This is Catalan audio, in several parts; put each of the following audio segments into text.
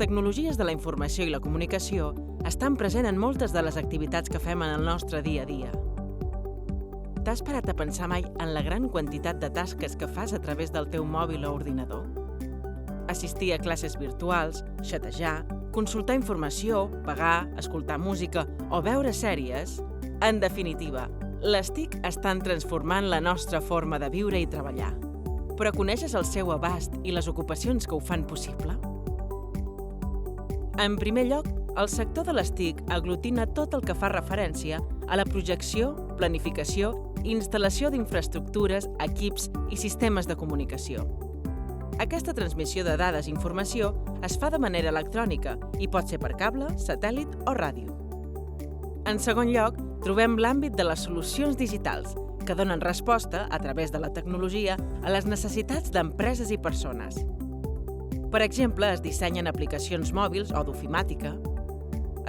tecnologies de la informació i la comunicació estan presents en moltes de les activitats que fem en el nostre dia a dia. T'has parat a pensar mai en la gran quantitat de tasques que fas a través del teu mòbil o ordinador? Assistir a classes virtuals, xatejar, consultar informació, pagar, escoltar música o veure sèries... En definitiva, les TIC estan transformant la nostra forma de viure i treballar. Però coneixes el seu abast i les ocupacions que ho fan possible? En primer lloc, el sector de les TIC aglutina tot el que fa referència a la projecció, planificació i instal·lació d'infraestructures, equips i sistemes de comunicació. Aquesta transmissió de dades i informació es fa de manera electrònica i pot ser per cable, satèl·lit o ràdio. En segon lloc, trobem l'àmbit de les solucions digitals, que donen resposta, a través de la tecnologia, a les necessitats d'empreses i persones. Per exemple, es dissenyen aplicacions mòbils o d'ofimàtica,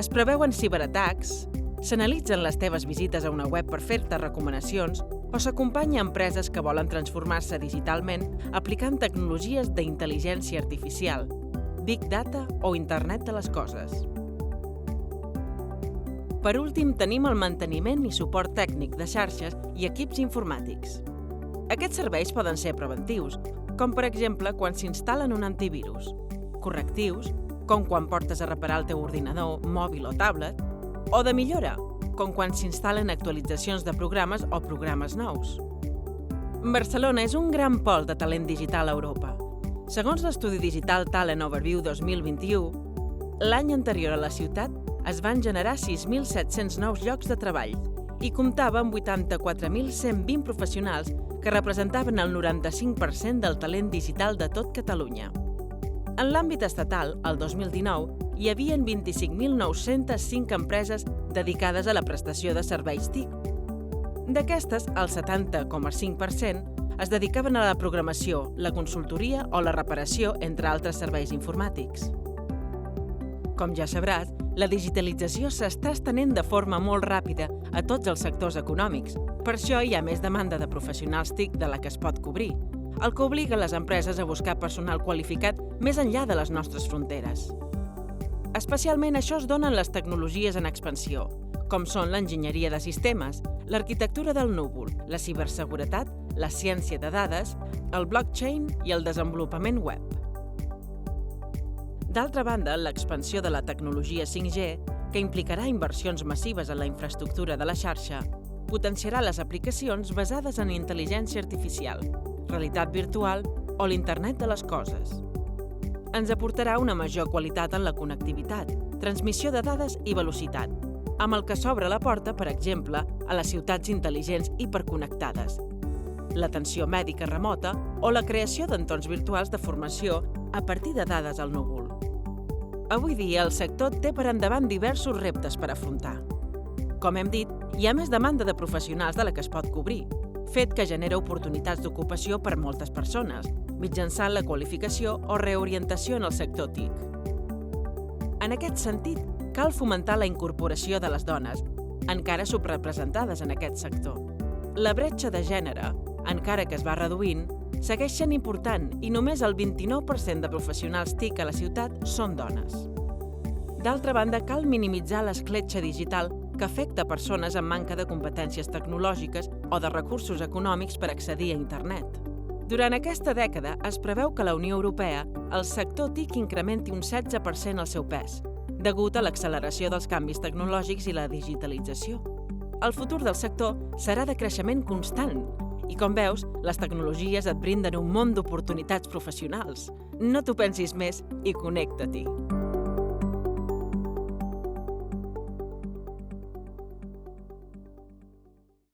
es preveuen ciberatacs, s'analitzen les teves visites a una web per fer-te recomanacions o s'acompanya a empreses que volen transformar-se digitalment aplicant tecnologies d'intel·ligència artificial, Big Data o Internet de les coses. Per últim, tenim el manteniment i suport tècnic de xarxes i equips informàtics. Aquests serveis poden ser preventius, com per exemple quan s'instal·len un antivirus, correctius, com quan portes a reparar el teu ordinador, mòbil o tablet, o de millora, com quan s'instal·len actualitzacions de programes o programes nous. Barcelona és un gran pol de talent digital a Europa. Segons l'estudi digital Talent Overview 2021, l'any anterior a la ciutat es van generar 6.700 nous llocs de treball i comptava amb 84.120 professionals que representaven el 95% del talent digital de tot Catalunya. En l'àmbit estatal, el 2019, hi havia 25.905 empreses dedicades a la prestació de serveis TIC. D'aquestes, el 70,5% es dedicaven a la programació, la consultoria o la reparació, entre altres serveis informàtics. Com ja sabràs, la digitalització s'està estenent de forma molt ràpida a tots els sectors econòmics. Per això hi ha més demanda de professionals TIC de la que es pot cobrir, el que obliga les empreses a buscar personal qualificat més enllà de les nostres fronteres. Especialment això es dona en les tecnologies en expansió, com són l'enginyeria de sistemes, l'arquitectura del núvol, la ciberseguretat, la ciència de dades, el blockchain i el desenvolupament web. D'altra banda, l'expansió de la tecnologia 5G, que implicarà inversions massives en la infraestructura de la xarxa, potenciarà les aplicacions basades en intel·ligència artificial, realitat virtual o l'Internet de les coses. Ens aportarà una major qualitat en la connectivitat, transmissió de dades i velocitat, amb el que s'obre la porta, per exemple, a les ciutats intel·ligents hiperconnectades, l'atenció mèdica remota o la creació d'entorns virtuals de formació a partir de dades al núvol. Avui dia, el sector té per endavant diversos reptes per afrontar. Com hem dit, hi ha més demanda de professionals de la que es pot cobrir, fet que genera oportunitats d'ocupació per moltes persones, mitjançant la qualificació o reorientació en el sector TIC. En aquest sentit, cal fomentar la incorporació de les dones, encara subrepresentades en aquest sector. La bretxa de gènere, encara que es va reduint, segueix sent important i només el 29% de professionals TIC a la ciutat són dones. D'altra banda, cal minimitzar l'escletxa digital que afecta persones amb manca de competències tecnològiques o de recursos econòmics per accedir a Internet. Durant aquesta dècada es preveu que a la Unió Europea el sector TIC incrementi un 16% el seu pes, degut a l'acceleració dels canvis tecnològics i la digitalització. El futur del sector serà de creixement constant i, com veus, les tecnologies et brinden un món d'oportunitats professionals. No t'ho pensis més i connecta-t'hi.